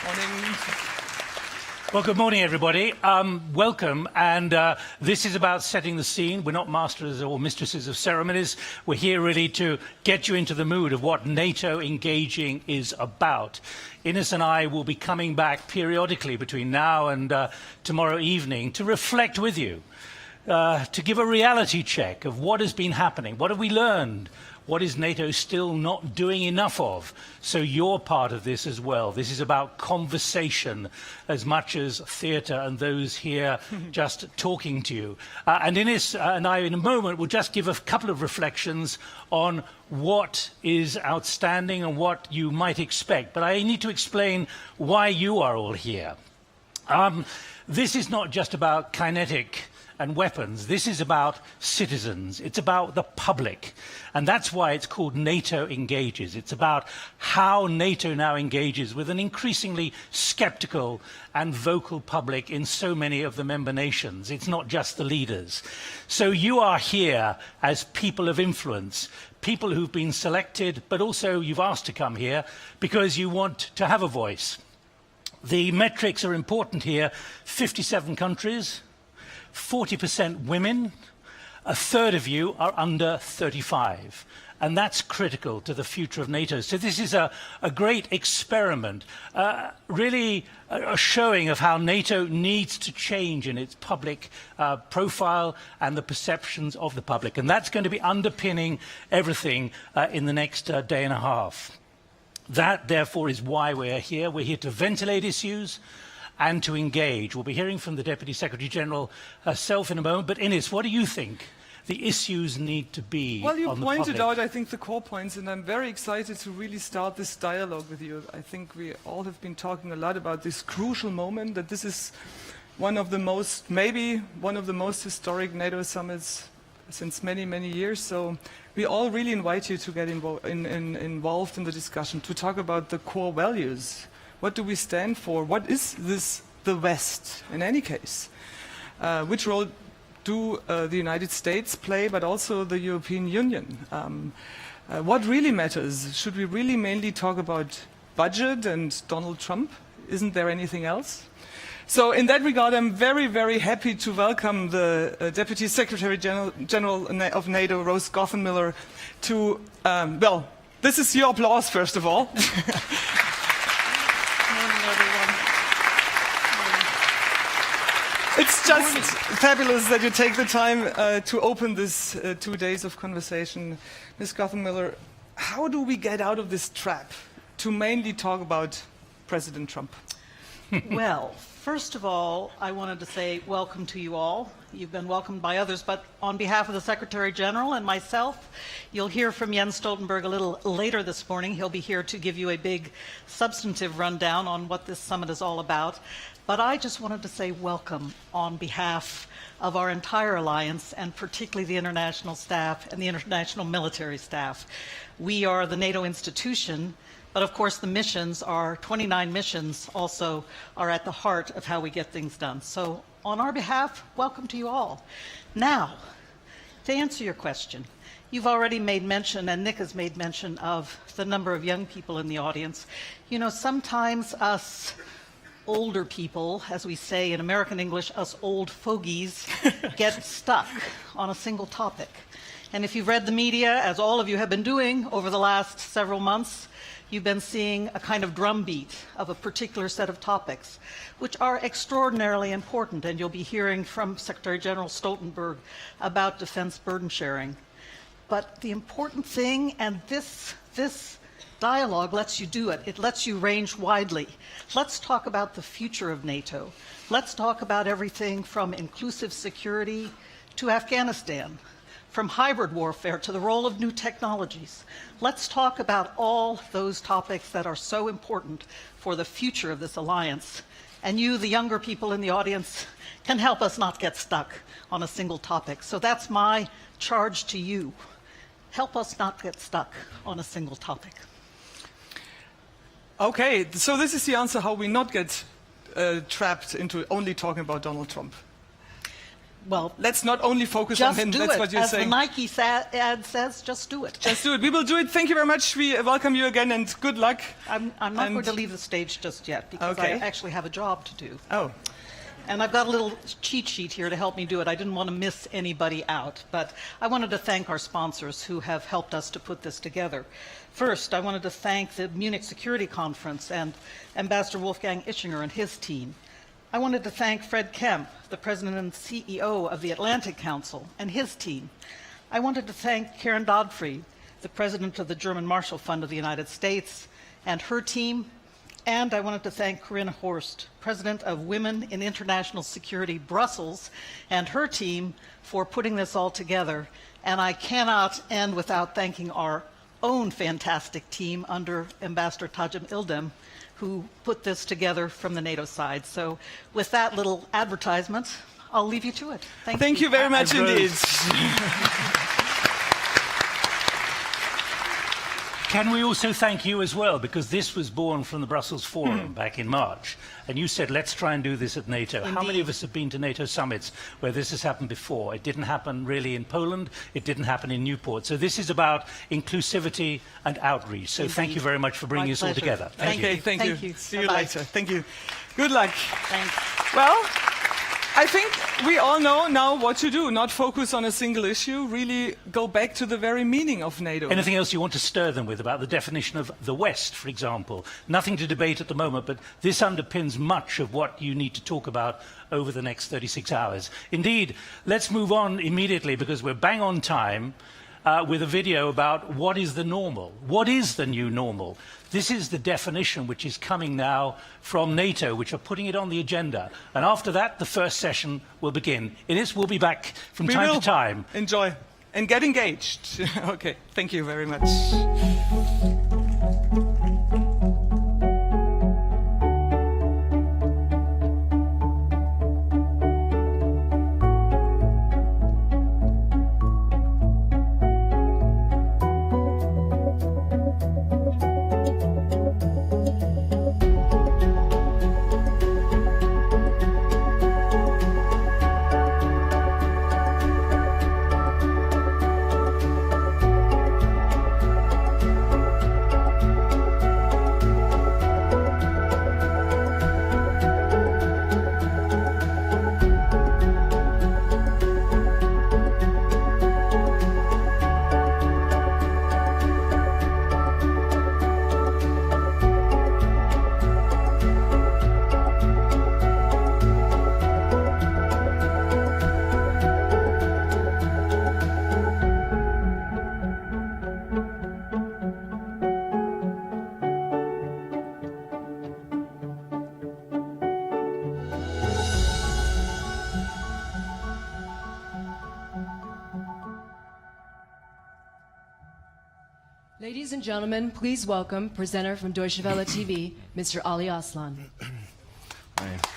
Morning. Well, good morning, everybody. Welcome, and this is about setting the scene. We're not masters or mistresses of ceremonies. We're here really to get you into the mood of what NATO engaging is about. Ines and I will be coming back periodically between now and tomorrow evening to reflect with you, to give a reality check of what has been happening, what have we learned, what is NATO still not doing enough of? So you're part of this as well. This is about conversation as much as theatre and those here just talking to you. And Ines and I, in a moment, will just give a couple of reflections on what is outstanding and what you might expect. But I need to explain why you are all here. This is not just about kinetic and weapons. This is about citizens. It's about the public. And that's why it's called NATO Engages. It's about how NATO now engages with an increasingly skeptical and vocal public in so many of the member nations. It's not just the leaders. So you are here as people of influence, people who've been selected, but also you've asked to come here because you want to have a voice. The metrics are important here. 57 countries, 40% women, a third of you are under 35. And that's critical to the future of NATO. So this is a great experiment, really a showing of how NATO needs to change in its public profile and the perceptions of the public. And that's going to be underpinning everything in the next day and a half. That, therefore, is why we're here. We're here to ventilate issues and to engage. We'll be hearing from the Deputy Secretary General herself in a moment. But Ines, what do you think the issues need to be? Well, you on the pointed public? out, I think, the core points, and I'm very excited to really start this dialogue with you. I think we all have been talking a lot about this crucial moment, that this is one of the most, maybe one of the most historic NATO summits since many, many years. So we all really invite you to get involved in the discussion, to talk about the core values. What do we stand for? What is this, the West, in any case? Which role do the United States play, but also the European Union? What really matters? Should we really mainly talk about budget and Donald Trump? Isn't there anything else? So in that regard, I'm very, very happy to welcome the Deputy Secretary General of NATO, Rose Gottemoeller, to, well, this is your applause, first of all. It's just fabulous that you take the time to open this 2 days of conversation. Ms. Gottemoeller, how do we get out of this trap to mainly talk about President Trump? Well, first of all, I wanted to say welcome to you all. You've been welcomed by others, but on behalf of the Secretary General and myself, you'll hear from Jens Stoltenberg a little later this morning. He'll be here to give you a big substantive rundown on what this summit is all about. But I just wanted to say welcome on behalf of our entire alliance, and particularly the international staff and the international military staff. We are the NATO institution, but of course the missions, our 29 missions, also are at the heart of how we get things done. So on our behalf, welcome to you all. Now, to answer your question, you've already made mention, and Nick has made mention, of the number of young people in the audience. You know, sometimes us older people, as we say in American English, us old fogies, get stuck on a single topic. And if you've read the media, as all of you have been doing over the last several months, you've been seeing a kind of drumbeat of a particular set of topics, which are extraordinarily important. And you'll be hearing from Secretary General Stoltenberg about defense burden sharing. But the important thing, and this dialogue lets you do it. It lets you range widely. Let's talk about the future of NATO. Let's talk about everything from inclusive security to Afghanistan, from hybrid warfare to the role of new technologies. Let's talk about all those topics that are so important for the future of this alliance. And you, the younger people in the audience, can help us not get stuck on a single topic. So that's my charge to you. Help us not get stuck on a single topic. Okay, so this is the answer how we not get trapped into only talking about Donald Trump. Well, let's not only focus on just him. do That's it. what you're As saying. the Nike ad says, just do it. Just do it. We will do it. Thank you very much. We welcome you again and good luck. I'm not going to leave the stage just yet because Okay. I actually have a job to do. Oh, And I've got a little cheat sheet here to help me do it. I didn't want to miss anybody out, but I wanted to thank our sponsors who have helped us to put this together. First, I wanted to thank the Munich Security Conference and Ambassador Wolfgang Ischinger and his team. I wanted to thank Fred Kemp, the President and CEO of the Atlantic Council, and his team. I wanted to thank Karen Godfrey, the President of the German Marshall Fund of the United States, and her team. And I wanted to thank Corinne Horst, President of Women in International Security Brussels, and her team for putting this all together. And I cannot end without thanking our own fantastic team under Ambassador Tajem Ildem, who put this together from the NATO side. So with that little advertisement, I'll leave you to it. thank you very much indeed. Can we also thank you as well, because this was born from the Brussels Forum back in March, and you said, let's try and do this at NATO. How many of us have been to NATO summits where this has happened before? It didn't happen really in Poland, it didn't happen in Newport. So this is about inclusivity and outreach. So thank you very much for bringing us all pleasure. together. Thank you. Okay, thank Thank you. you. See you Bye-bye. later. Thank you. Good luck. Thanks. Well, I think we all know now what to do. Not focus on a single issue, really go back to the very meaning of NATO. Anything else you want to stir them with about the definition of the West, for example? Nothing to debate at the moment, but this underpins much of what you need to talk about over the next 36 hours. Indeed, let's move on immediately because we're bang on time with a video about what is the normal. What is the new normal? This is the definition which is coming now from NATO, which are putting it on the agenda. And after that, the first session will begin. Ines will be back from time to time. Enjoy and get engaged. Okay, thank you very much. Ladies and gentlemen, please welcome presenter from Deutsche Welle TV, Mr. Ali Aslan. Right.